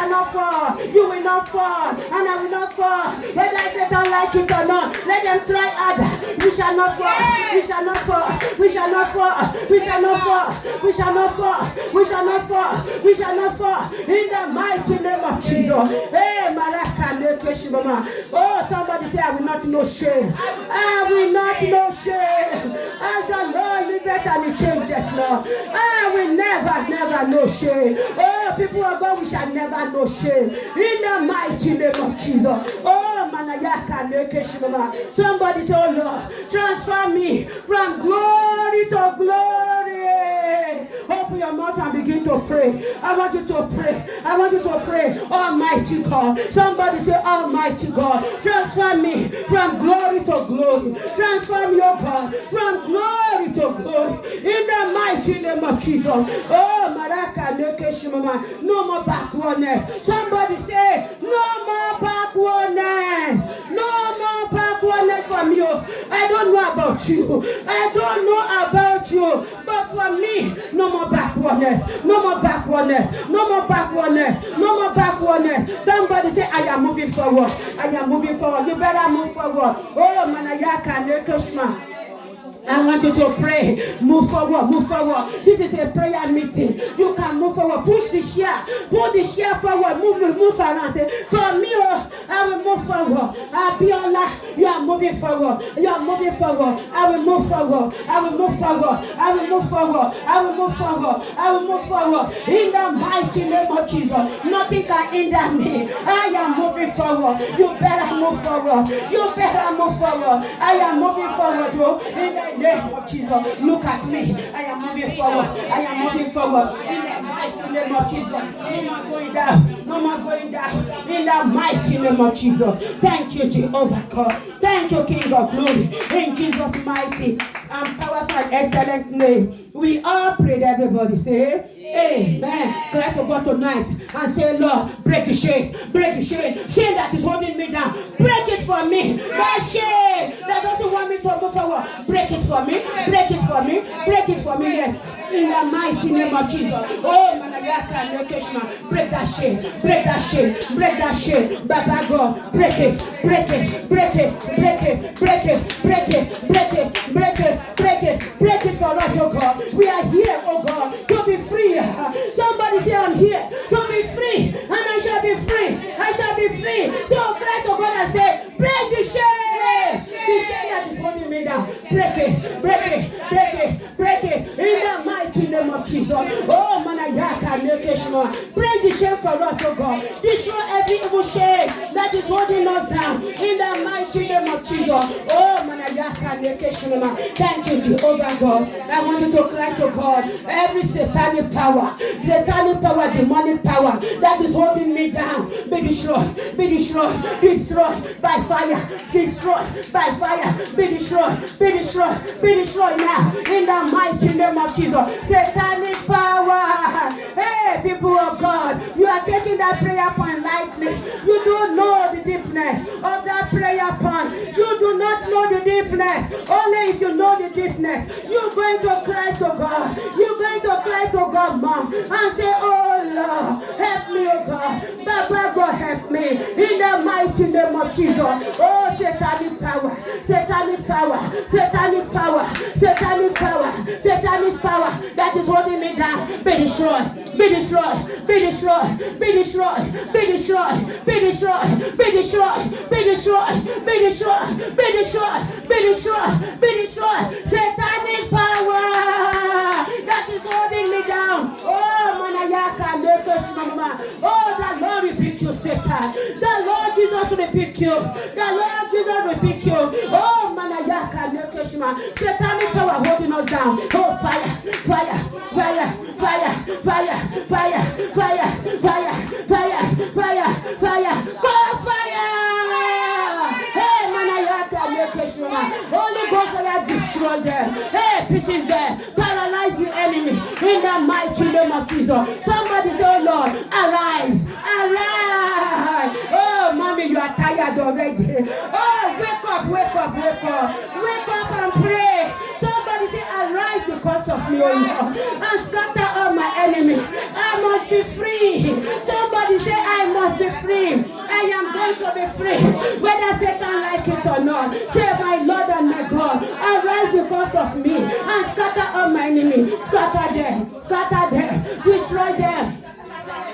shall not fall. You will not fall, and I will not fall. Whether Satan like it or not, let them try harder. We shall not fall. We shall not fall. We shall not fall. We shall not fall. We shall not fall. We shall not fall. We shall not fall. In the mighty name of Jesus. Hey, Malaka Nekeshimama. Oh, somebody say, I will not know shame. I will not know shame. As the Lord liveth and He changeth, Lord. I will never know shame. Oh, people of God, we shall never know shame. In the mighty name of Jesus. Oh, Manayaka Nekeshimama. Somebody say, oh Lord, transfer me from glory to glory. Open your mouth and begin to pray. I want you to pray. I want you to pray. Almighty God. Somebody say, Almighty God, transfer me from glory to glory. Transfer me, oh God, from glory to glory. In the mighty name of Jesus. Oh, Maraka Nekeshimama. No more backwardness. Somebody say, no more backwardness. No more backwardness from you. I don't know about you. I don't know about you. But for me, no more backwardness. No more backwardness. No more backwardness. No more backwardness. Somebody say, I am moving forward. I am moving forward. You better move forward. Oh, Manayaka Nekeshma. I want you to pray. Move forward, move forward. This is a prayer meeting. You can move forward. Push the chair. Pull the chair forward. Move around. Say, for me, I will move forward. Abiola, you are moving forward. You are moving forward. I will move forward. I will move forward. I will move forward. I will move forward. I will move forward. In the mighty name of Jesus. Nothing can hinder me. I am moving forward. You better move forward. You better move forward. I am moving forward. In the name of Jesus, look at me. I am moving forward. I am moving forward. In the mighty name of Jesus. No more going down. No more going down. In the mighty name of Jesus. Thank you, Jehovah God. Thank you, King of Glory. In Jesus' mighty and powerful and excellent name. We all prayed. Everybody say, Amen. Cry to God tonight and say, Lord, break the shame. Break the shame. Shame that is holding me down. Break it for me. That shame that doesn't want me to move forward. Break it for me. Break it for me. Break it for me. Yes. In the mighty name of Jesus. Oh, Manayaka Nekeshma. Break that shame. Break that shame. Break that shame. Baba God. Break it. Break it. Break it. Break it. Break it. Break it. Break it. Break it. Break it. Break it for us, oh God. We are here, oh God, to be free. Somebody say, I'm here to be free, and I shall be free. I shall be free. So cry to God and say, break the shame. The shame that is holding me down. Break it. Break it. Break it. Break it. In the mighty name of Jesus. Oh, Manayaka Nekeshma. Break the shame for us, oh God. Destroy every evil shame that is holding us down. In the mighty name of Jesus. Oh, Manayaka Nekeshma. Thank you, Jehovah God. I want you to cry to God. Every satanic power, demonic power that is holding me down, be destroyed, be destroyed, be destroyed by fire, destroyed by fire, be destroyed, be destroyed, be destroyed now. In the mighty name of Jesus. Satanic power. Hey, people of God, you are taking that prayer point lightly. You don't know the deepness of that prayer point. You do not know the deepness. Only if you know the deepness, you're going to cry to God. You're going to cry to God, Mom, and say, oh Lord, help me, oh God. Baba God, help me. In the mighty name of Jesus. Oh, satanic power, satanic power, satanic power, satanic power, satanic power that is holding me down. Be destroyed, be destroyed, be destroyed, be destroyed, be destroyed, be destroyed, be destroyed, be destroyed, be destroyed, be destroyed, be destroyed, be destroyed. Satanic power that is holding me down. Oh, Manayaka Nekeshma. Oh, the Lord rebuke you, Satan. The Lord Jesus rebuke you. The Lord Jesus rebuke you. Oh, Manayaka Nekeshma. Satanic power holding us down. Oh, fire, fire, fire, fire, fire, fire, fire, fire, fire, fire, fire, call fire. Hey, Manayaka Nekeshma. Holy Ghost fire destroy them. Hey, pieces there. Paralyze the enemy in the mighty name of Jesus. Somebody say, oh Lord, arise, arise. Oh, mommy, you are tired already. Oh, wake up, wake up, wake up. Wake up and pray. Somebody say, arise because of me, oh Lord, and scatter all my enemy. I must be free. Somebody say, I want to be free. Whether Satan like it or not. Say, my Lord and my God, arise because of me and scatter all my enemies. Scatter them, destroy them.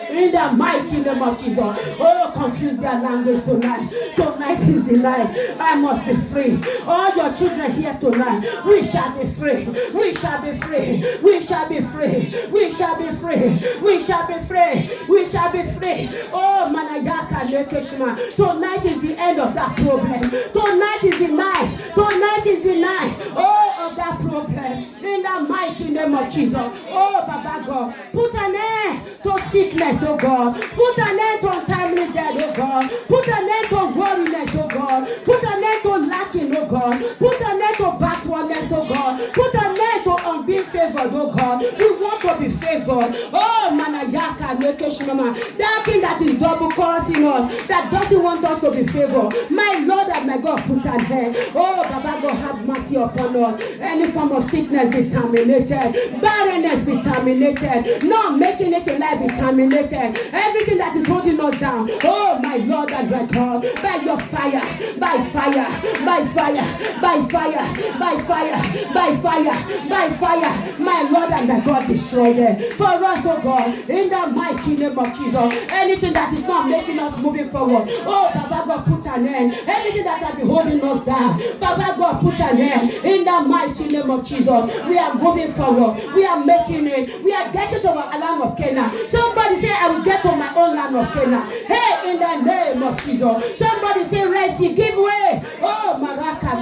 In the mighty name of Jesus. Oh, confuse their language tonight. Tonight is the night. I must be free. All your children here tonight, we shall be free. We shall be free. We shall be free. We shall be free. We shall be free. We shall be free. Oh, Manayaka Lekeshma. Tonight is the end of that problem. Tonight is the night. Tonight is the night. Oh, of that problem. In the mighty name of Jesus. Oh, Baba God, put an end to sickness, oh God. Put an end to untimely death, oh God. Put an end to worriness, oh God. Put an end to lacking, oh God. Put an end to backwardness, oh God. Put an end to unbeing favored, oh God. We want to be favored. Oh, Manayaka Nekeshmama. That thing that is double causing us, that doesn't want us to be favored. My Lord and my God, put an end. Oh, Baba God, have mercy upon us. Any form of sickness be terminated. Barrenness be terminated. Not making it in life be terminated. Everything that is holding us down. Oh, my Lord and my God, by your fire, by fire, by fire, by fire, by fire, by fire, by fire, my Lord and my God, destroy them. For us, oh God, in the mighty name of Jesus, anything that is not making us moving forward, oh, Baba God, put an end. Anything that has been holding us down, Baba God, put an end. In the mighty name of Jesus, we are moving forward. We are making it. We are getting to our land of Canaan. Somebody say, I will get to my own land of Canaan. Hey, in the name of Jesus. Somebody say, Resi, give way. Oh, Maraka,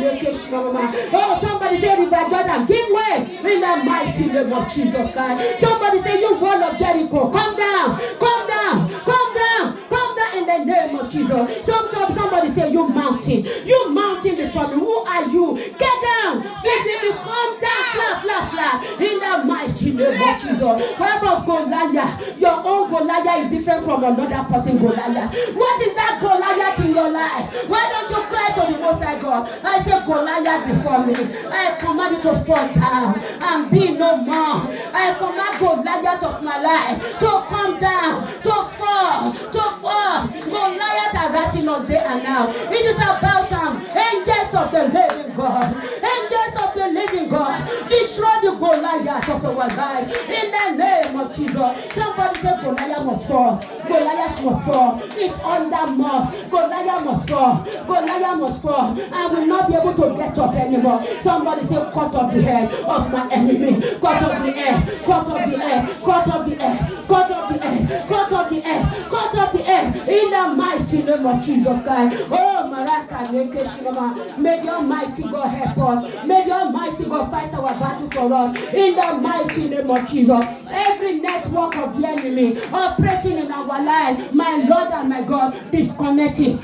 oh, somebody say, River Jordan, give way. In the mighty name of Jesus Christ. Somebody say, you wall of Jericho, come down, come down, come down, come down in the name of Jesus. Somebody say, you mountain before me. Who are you? Get down. If you come down, flat. In the mighty name of Jesus. What about Goliath? Your own Goliath is different from another person Goliath. What is that Goliath in your life? Why don't you cry to the Most High God? I say Goliath before me. I command you to fall down and be no more. I command Goliath of my life to come down, to fall. Goliath are writing us day and now. It is about angels of the living God. Angels of the living God. Destroy the Goliath of our life. In the name of Jesus. Somebody say Goliath must fall. Goliath must fall. It's under must. Goliath must fall. Goliath must fall. I will not be able to get up anymore. Somebody say cut off the head of my enemy. Cut off the head. Cut off the head. Cut off the head. Cut off the head. Cut off the head. Cut off the head. In the mighty name of Jesus Christ. Oh, Maraka Nekeshima. May the Almighty God help us. May the Almighty God fight our battle for us. In the mighty name of Jesus. Every network of the enemy operating in our life, my Lord and my God, disconnect it.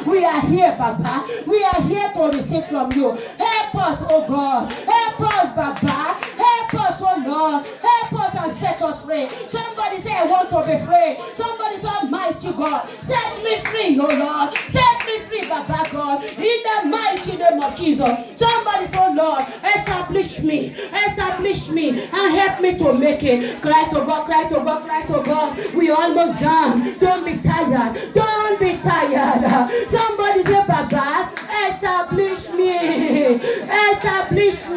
We are here, Baba. We are here to receive from you. Help us, oh God. Help us, Baba. Help us, oh Lord. Help us and set us free. Somebody say, I want to be free. Somebody say, Almighty God, set me free, oh Lord. Set me free, Baba God. In the mighty name of Jesus. Somebody say, oh Lord, establish me, and help me to make it. Cry to God, cry to God, cry to God. We almost done. Don't be tired. Don't be tired. Somebody say, Baba, establish me. Establish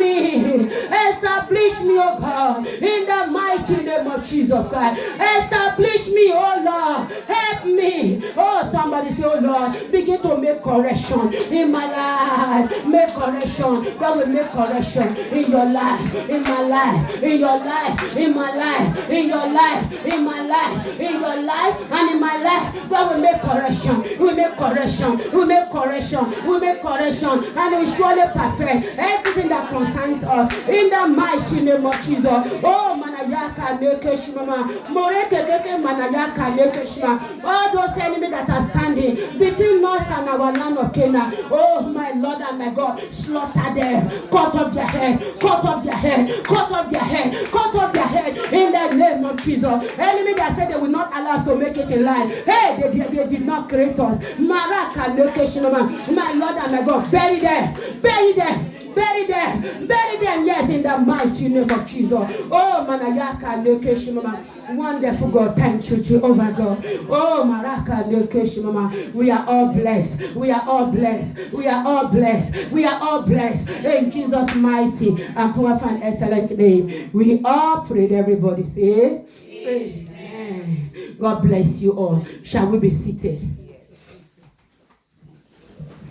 me, oh God. In the mighty name of Jesus Christ. Establish me, oh Lord. Help me. Oh, somebody say, oh Lord, begin to make correction in my life. Make correction. God will make correction in your life, in my life, in your life, in my life, in your life, in my life, in your life, and in my life. God will make correction. He will make correction. He will make correction. He will make correction. And He will surely perfect everything that concerns us. In the mighty name of Jesus. Oh, Manayaka Nekeshima. Morekeke Manayaka Nekeshima. All those enemies that are standing between us and our land of Canaan. Oh, my Lord and my God, slaughter them. Cut off their head. Cut off their head. Cut off their head. Cut off their head. In the name of Jesus. Enemy that said they will not allow us to make it in life. Hey, they did not create us. Maraka Nekeshima. My Lord and my God, bury them. Bury them. Bury them. Bury them. Yes, in the mighty name of Jesus. Oh, Manayaka Lekeshimama. Wonderful God. Thank you, Jehovah God. Oh, Maraka Lekeshimama. We are all blessed. We are all blessed. We are all blessed. We are all blessed. In Jesus' mighty and powerful and excellent name. We all prayed. Everybody say, Amen. God bless you all. Shall we be seated?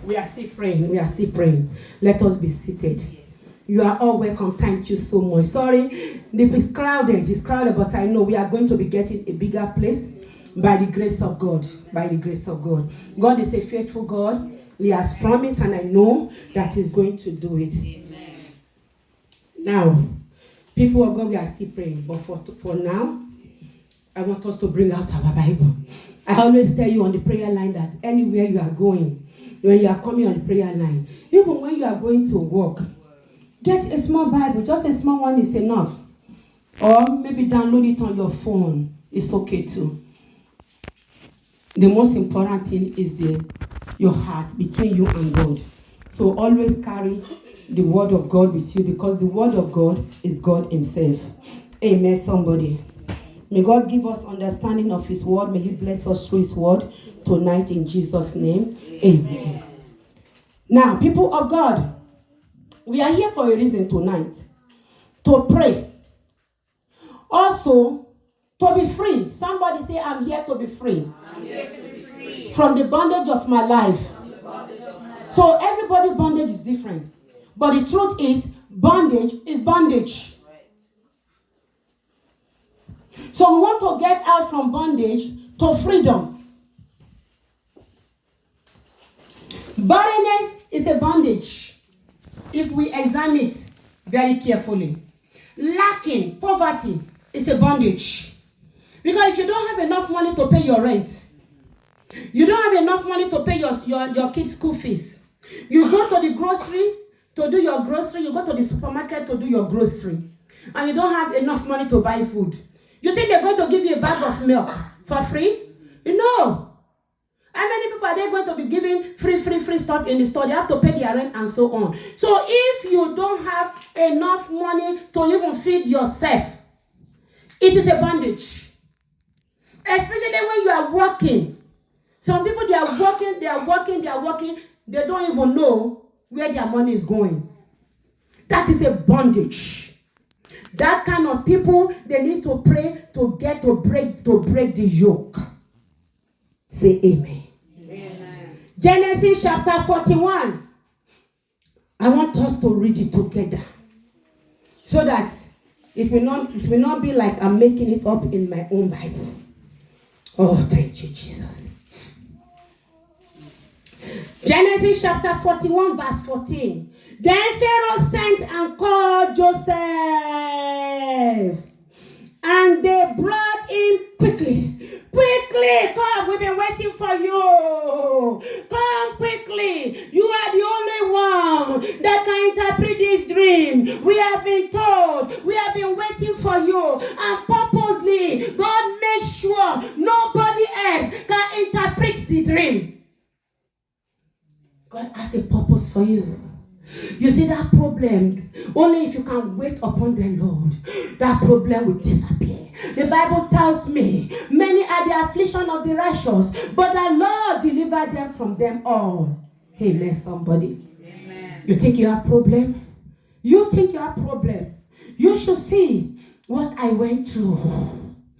We are still praying. We are still praying. Let us be seated. You are all welcome. Thank you so much. Sorry, it's crowded. It's crowded, but I know we are going to be getting a bigger place by the grace of God. By the grace of God. God is a faithful God. He has promised, and I know that He's going to do it. Amen. Now, people of God, we are still praying. But for now, I want us to bring out our Bible. I always tell you on the prayer line that anywhere you are going, when you are coming on the prayer line, even when you are going to work, get a small Bible. Just a small one is enough. Or maybe download it on your phone. It's okay too. The most important thing is your heart between you and God. So always carry the word of God with you, because the word of God is God Himself. Amen, somebody. May God give us understanding of His word. May He bless us through His word tonight in Jesus' name. Amen. Now, people of God, we are here for a reason tonight. To pray. Also, to be free. Somebody say, I'm here to be free. I'm here to be free. From the bondage of my life. So everybody's bondage is different. But the truth is, bondage is bondage. So we want to get out from bondage to freedom. Barrenness is a bondage if we examine it very carefully. Lacking, poverty is a bondage. Because if you don't have enough money to pay your rent, you don't have enough money to pay your kids' school fees, you go to the grocery to do your grocery, you go to the supermarket to do your grocery, and you don't have enough money to buy food. You think they're going to give you a bag of milk for free? No. How many people are they going to be giving free stuff in the store? They have to pay their rent and so on. So if you don't have enough money to even feed yourself, it is a bondage. Especially when you are working. Some people, they are working, they don't even know where their money is going. That is a bondage. That kind of people, they need to pray to break the yoke. Say amen. Amen. Genesis chapter 41. I want us to read it together, so that it will not be like I'm making it up in my own Bible. Oh, thank you, Jesus. Genesis chapter 41, verse 14. Then Pharaoh sent and called Joseph, and they brought him quickly. Quickly, come, we've been waiting for you. Come quickly. You are the only one that can interpret this dream. We have been told. We have been waiting for you. And purposely, God makes sure nobody else can interpret the dream. God has a purpose for you. You see that problem, only if you can wait upon the Lord, that problem will disappear. The Bible tells me, many are the affliction of the righteous, but the Lord delivered them from them all. Amen, somebody. Amen. You think you have problem? You think you have problem? You should see what I went through.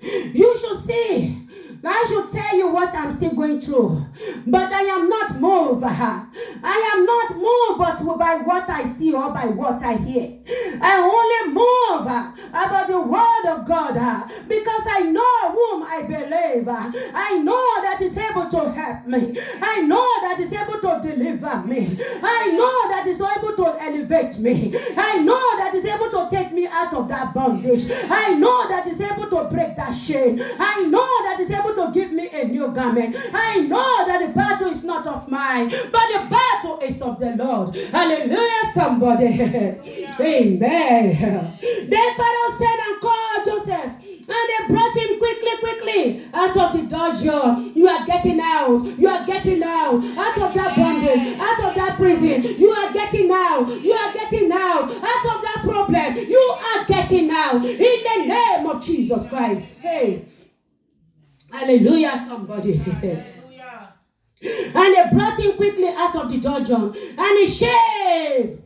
You should see. I should tell you what I'm still going through. But I am not moved. I am not moved but by what I see or by what I hear. I only move about the word of God because I know whom I believe. I know that is able to help me. I know that is able to deliver me. I know that is able to elevate me. I know that is able to take me out of that bondage. I know that is able to break that chain. I know that is able to give me a new garment. I know that the battle is not of mine, but the battle is of the Lord. Hallelujah, somebody. Amen. Then Pharaoh sent and called Joseph, and they brought him quickly out of the dungeon. You are getting out. You are getting out of that bondage, out of that prison. You are getting out. You are getting Jesus Christ. Hey. Hallelujah, somebody. And they brought him quickly out of the dungeon. And he shaved.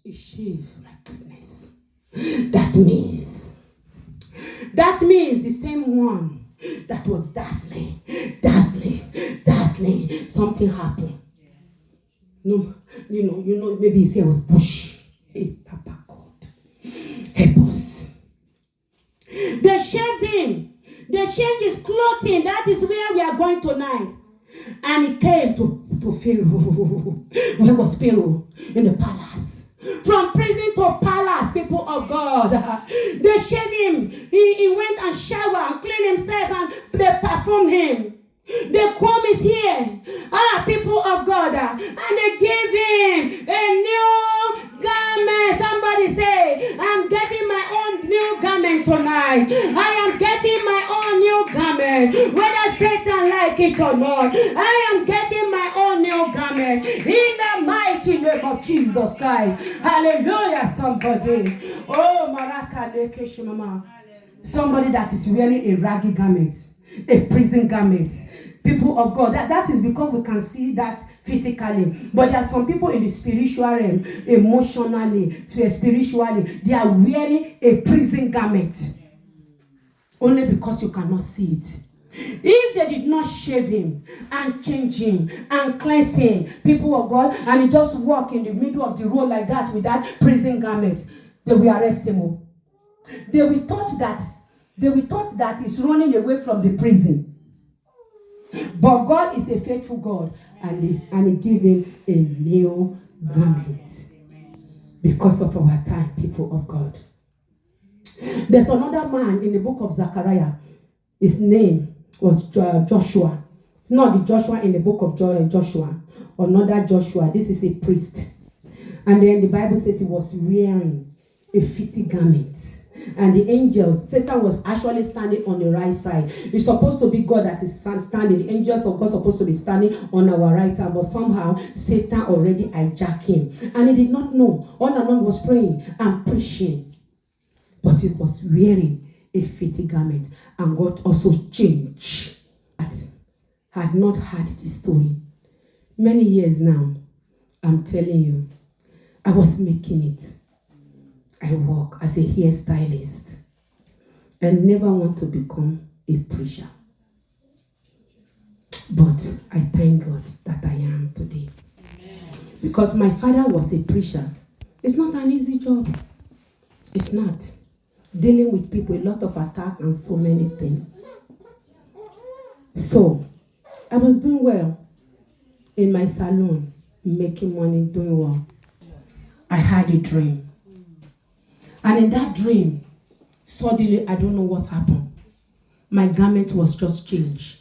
He shaved. My goodness. That means the same one that was dazzling. Something happened. No, maybe his hair was bush. Hey, Papa God. Help us. They shaved him. They changed his clothing. That is where we are going tonight. And he came to Pharaoh. Where was Pharaoh? In the palace. From prison to palace, people of God. They shaved him. He went and showered and cleaned himself and they performed him. The comb is here. People of God. And they gave him a new garment. Somebody say, I'm getting my own new garment tonight. I am getting my own new garment. Whether Satan like it or not. I am getting my own new garment. In the mighty name of Jesus Christ. Hallelujah, somebody. Oh, Maraka Leke Shimama. Somebody that is wearing a raggy garment. A prison garment. People of God, that is because we can see that physically. But there are some people in the spiritual realm, emotionally, spiritually, they are wearing a prison garment. Only because you cannot see it. If they did not shave him and change him and cleanse him, people of God, and he just walk in the middle of the road like that with that prison garment, they will arrest him. They will thought that he's running away from the prison. But God is a faithful God, and he gave him a new garment because of our time, people of God. There's another man in the book of Zechariah. His name was Joshua. It's not the Joshua in the book of Joshua, another Joshua. This is a priest. And then the Bible says he was wearing a fitting garment. And the angels, Satan was actually standing on the right side. It's supposed to be God that is standing. The angels of God are supposed to be standing on our right hand. But somehow, Satan already hijacked him. And he did not know. All along he was praying and preaching. But he was wearing a fitting garment. And God also changed. I had not heard this story. Many years now, I'm telling you, I was making it. I work as a hairstylist and never want to become a preacher. But I thank God that I am today. Because my father was a preacher. It's not an easy job. It's not. Dealing with people, a lot of attack and so many things. So, I was doing well in my salon, making money, doing well. I had a dream. And in that dream, suddenly, I don't know what happened. My garment was just changed.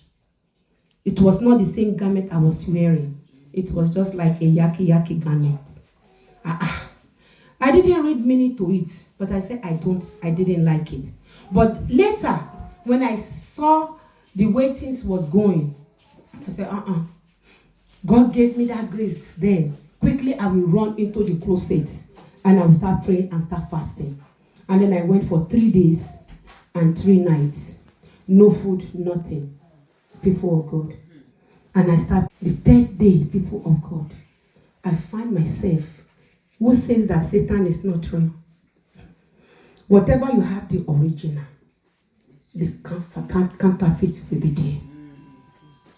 It was not the same garment I was wearing. It was just like a yaki garment. I didn't read meaning to it, but I said I didn't like it. But later, when I saw the way things was going, I said, God gave me that grace then. Quickly, I will run into the closet. And I will start praying and start fasting. And then I went for 3 days and 3 nights. No food, nothing. People of God. And I start the 3rd day, people of God. I find myself, who says that Satan is not real? Whatever you have, the original. The counterfeit will be there.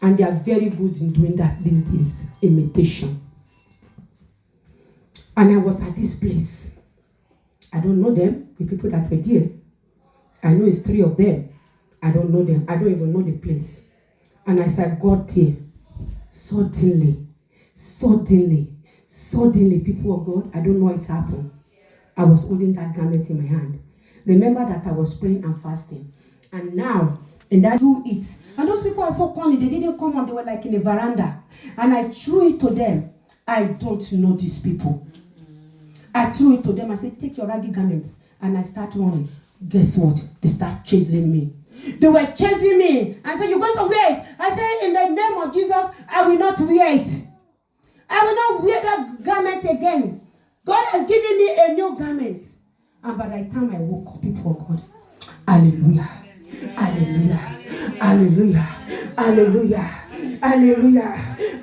And they are very good in doing that these days. Imitation. And I was at this place. I don't know them, the people that were there. I know it's 3 of them. I don't know them. I don't even know the place. And as I got there, suddenly, people of God, I don't know what happened. I was holding that garment in my hand. Remember that I was praying and fasting. And now, and I threw it. And those people are so funny. They didn't come on. They were like in a veranda. And I threw it to them. I don't know these people. I threw it to them. I said, take your raggy garments. And I start running. Guess what? They start chasing me. They were chasing me. I said, you're going to wear it. I said, in the name of Jesus, I will not wear it. I will not wear that garment again. God has given me a new garment. And by the time I woke up, people of God, Hallelujah. Hallelujah. Hallelujah. Hallelujah. Hallelujah.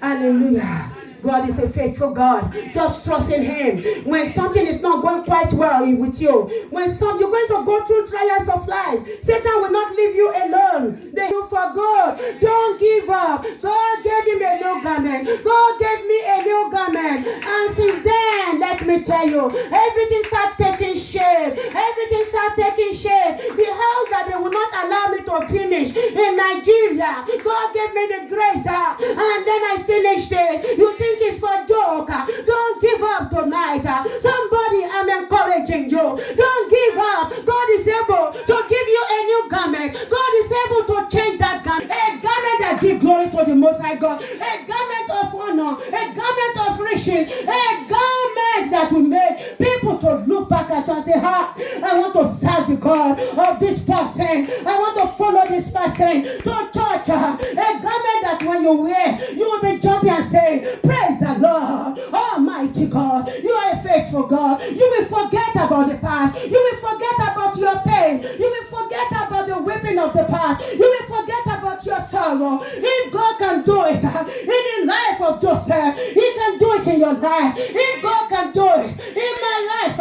Hallelujah. God is a faithful God. Just trust in Him. When something is not going quite well with you, when you're going to go through trials of life, Satan will not leave you alone. They you for God. Don't give up. God gave him a new garment. God gave me a new garment. And since then, let me tell you, everything starts taking shape. Everything starts taking shape. The house that they will not allow me to finish in Nigeria, God gave me the grace, and then I finished it. You think it's for joke? Don't give up tonight. Somebody, I'm encouraging you. Don't give up. God is able to give you a new garment. God is able to change that garment. A garment that gives glory to the Most High God. A garment of honor. A garment of riches. A garment that will make people to look back at you and say, I want to serve the God of this person. I want to follow this person to church. A garment that when you wear, you will be jumping and saying, praise the Lord, Almighty God. You are a faithful God. You will forget about the past. You will forget about your pain. You will forget about the whipping of the past. You will forget about your sorrow. If God can do it in the life of Joseph, He can do it in your life. If God can do it in my life,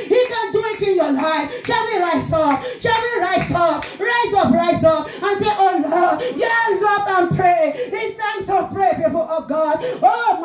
He can do it in your life. Shall we rise up? Shall we rise up? Rise up, rise up, and say, oh Lord, rise up and pray. It's time to pray, people of God. Oh,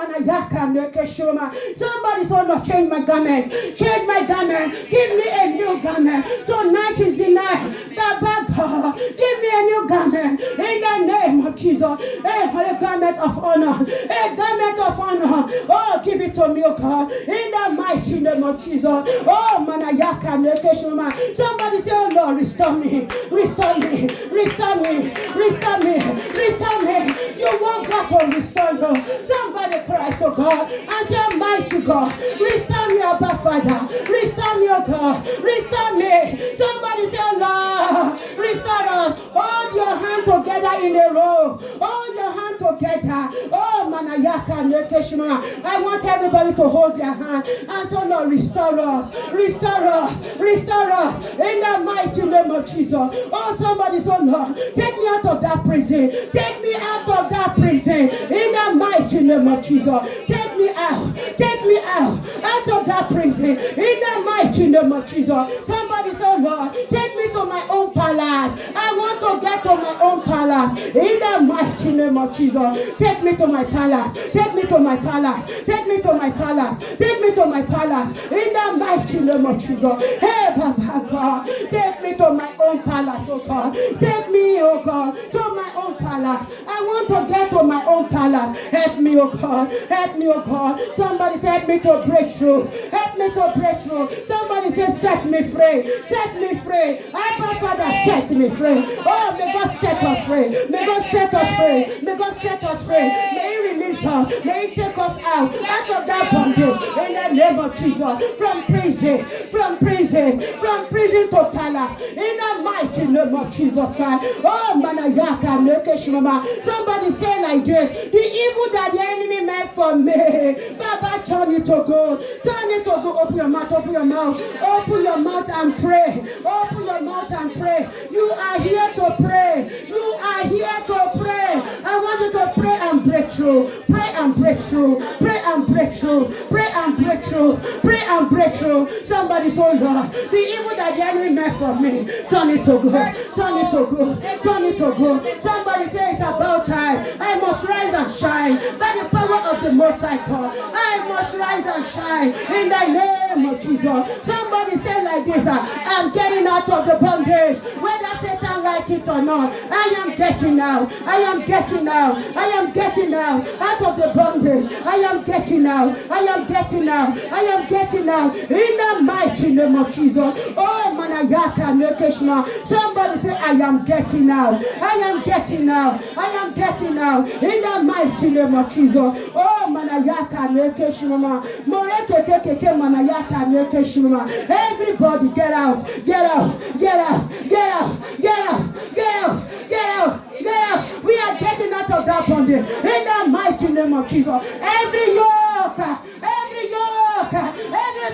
somebody said, no, change my garment. Change my garment. Give me a new garment. Tonight is the night. Baba God, give me a new garment in the name of Jesus. A garment of honor. A garment of honor. Oh, give it to me, oh God, in the mighty name of Jesus. Oh, manayaka nekeshuma. Somebody say, oh Lord, restore me. Restore me. Restore me. Restore me. Restore me. You want God to restore you. Somebody cry to God and say, mighty God, restore me, Abba Father. Restore me, oh God. Restore me. Somebody say, Lord, restore us. Hold your hand together in a row. Hold your hand together. Oh, manayaka nekeshuma. I want everybody to hold their hand and say, Lord, restore us. Restore us. Restore us. In the mighty name of Jesus. Oh, somebody say, Lord, take me out of that prison. Take me out of that prison. In the mighty name of Jesus. Take me out. Take me out. Out of that prison. In the mighty name of Jesus. Somebody say, Lord, take me to my own palace. I want to get to my own palace. In the mighty name of Jesus. Take me to my palace. Take me to my palace. Take me to my palace. Take me to my palace. In the mighty name of Jesus. Hey, Papa God. Take me to my own palace, oh God. Take me, oh God, to my own palace. I want to get to my own palace. Help me, oh God. Help me, oh God. Somebody say, help me to break through. Help me to break through. Somebody say, set me free. Set me free. I, Father, set me free. Oh, may God set us free. May God set us free. May God set us free. May He release us. May He take us out of that bondage. In the name of Jesus. From prison. From prison. From prison to palace. In the mighty name of Jesus Christ. Oh, manayaka nekeshima. Somebody say like this. The evil that the enemy meant for me, Baba, turn it to good. Turn it to good. Open your mouth. Open your mouth. Open your mouth and pray. Open your mouth and pray. You are here to pray. You are here to pray. I want you to pray and break through. Pray and break through. Pray and break through. Pray and break through. Pray and break through. Somebody say, oh Lord, the evil that the enemy meant for me, turn it to good. Turn it to good. Turn it to good. Somebody say, it's about time. I must rise and shine by the power of the Most High God. I must rise and shine in the name of Jesus. Somebody say like this, I'm getting out of the bondage. Whether Satan like it or not, I am getting out. I am getting out. I am getting out of the bondage. I am getting out. I am getting out. I am getting out in the mighty name of Jesus. Oh, manayaka nekeshma. Somebody say, I am getting out. I am getting out. I am getting out in the mighty name of Jesus. Oh, manayaka nekeshma. Moreke keke manayaka nekeshma. Everybody get out. Get out. Get out. Get out. Get out. Get out. Get out. Get out. We are getting out of that bondage in the mighty name of Jesus. Every yoke, every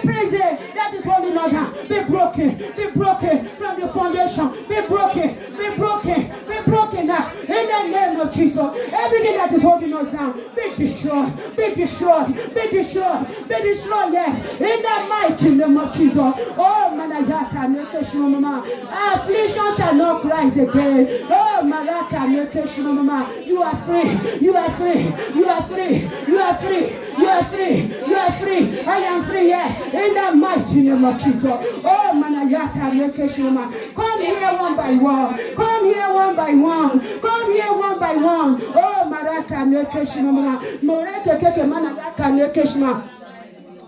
prison that is holding us down, be broken, be broken from the foundation, be broken, be broken, be broken now. In the name of Jesus, everything that is holding us down, be destroyed, be destroyed, be destroyed, be destroyed, yes. In the mighty name of Jesus. Oh, Manayaka, Nekeshimama. Affliction shall not rise again. Oh, Maraka, Nekeshimama. You are free, you are free, you are free, you are free, you are free, you are free. I am free, yes. In the mighty name of Jesus. Oh, Manayaka, Nekeshimama. Come here one by one. Come here one by one. Come here one by one. Oh, Maraka, Nekeshimama. Moreke, Keke, Manayaka, Nekeshimama.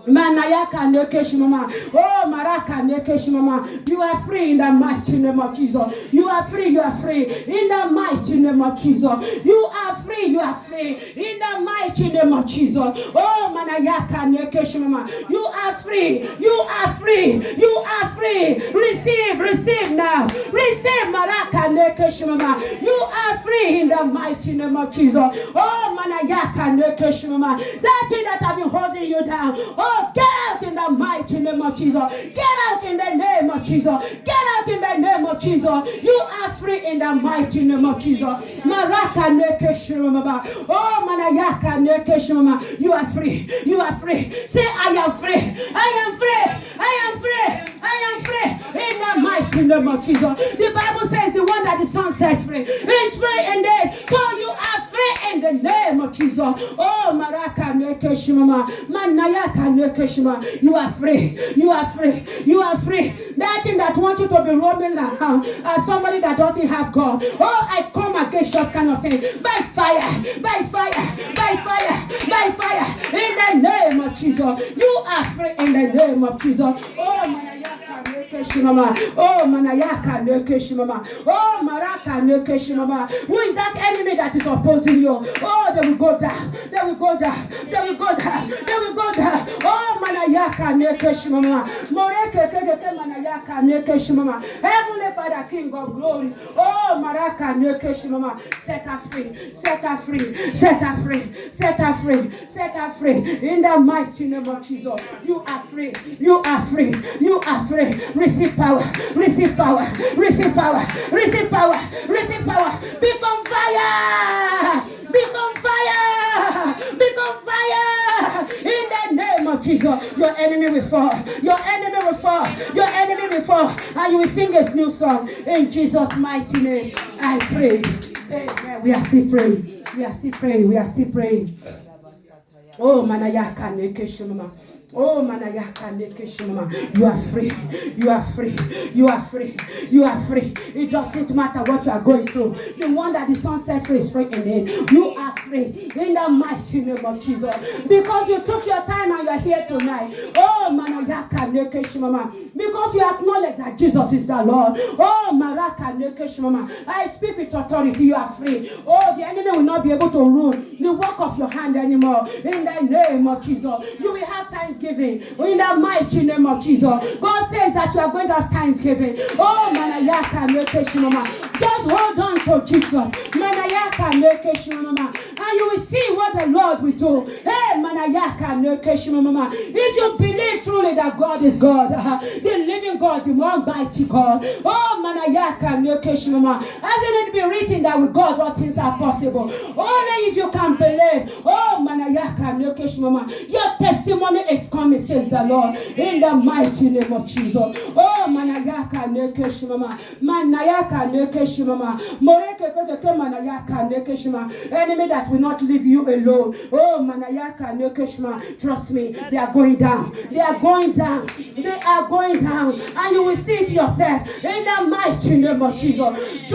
Manayaka nekeshimama. Oh, Maraka nekeshimama. You are free in the mighty name of Jesus. You are free, you are free in the mighty name of Jesus. You are free, you are free in the mighty name of Jesus. Oh, Manayaka nekeshimama. You are free, you are free, you are free. Receive, receive now. Receive, Maraka nekeshimama. You are free in the mighty name of Jesus. Oh, Manayaka nekeshimama. That thing that have been holding you down. Oh, get out in the mighty name of Jesus. Get out in the name of Jesus. Get out in the name of Jesus. You are free in the mighty name of Jesus. Maraka nekeshimama. Oh, Manayaka nekeshimama. You are free. You are free. Say, I am free. I am free. I am free. I am free in the mighty name of Jesus. The Bible says the one that the Son set free is free indeed. So you are free in the name of Jesus. Oh, Maraka nekeshimama. Manayaka nekeshimama. You are free. You are free. You are free. That thing that wants you to be roaming around as somebody that doesn't have God. Oh, I come against those kind of things by fire, by fire, by fire, by fire. In the name of Jesus. You are free in the name of Jesus. Oh, Manayaka nekeshimama. Oh, Manayaka nekeshimama. Oh, Maraka nekeshimama. Who is that enemy that is opposing you? Oh, they will go down. They will go down. They will go down. They will go down. Oh, Manayaka nekeshimama. Moreke keke Manayaka nekeshimama. Heavenly Father, King of glory. Oh, Maraka nekeshimama. Set her free. Set her free. Set her free. Set her free. Set her free. In the mighty name of Jesus. You are free. You are free. You are free. Receive power. Receive power. Receive power. Receive power. Receive power. Become fire. Become fire. Become fire. In the name of Jesus. Your enemy will fall. Your enemy will fall. Your enemy will fall. And you will sing a new song. In Jesus' mighty name. I pray. Amen. We are still praying. We are still praying. We are still praying. Oh, Manayaka nekeshimama. Oh, Manayaka nekeshimama. You are free. You are free. You are free. You are free. It doesn't matter what you are going through. The one that the Son set free is free indeed. You are free in the mighty name of Jesus. Because you took your time and you are here tonight. Oh, Manayaka nekeshimama. Because you acknowledge that Jesus is the Lord. Oh, Maraka nekeshimama. I speak with authority. You are free. Oh, the enemy will not be able to rule the work of your hand anymore. In the name of Jesus. You will have thanksgiving. In the mighty name of Jesus. God says that you are going to have thanksgiving. Oh, Manayaka nekeshimama. Just hold on to Jesus. Manayaka nekeshimama. And you will see what the Lord will do. Hey, Manayaka nekeshimama. If you believe truly that God is God, the living God, the almighty God. Oh, Manayaka nekeshimama. Hasn't it been written that with God all things are possible? Only if you can believe. Oh, Manayaka nekeshimama. Your testimony is coming, says the Lord, in the mighty name of Jesus. Oh, Manayaka nekeshimama. Manayaka nekeshimama. Moreke keke Manayaka nekeshimama. Enemy that will not leave you alone. Oh, Manayaka nekeshimama. Trust me, they are going down. They are going down. They are going down. And you will see it yourself in the mighty name of Jesus.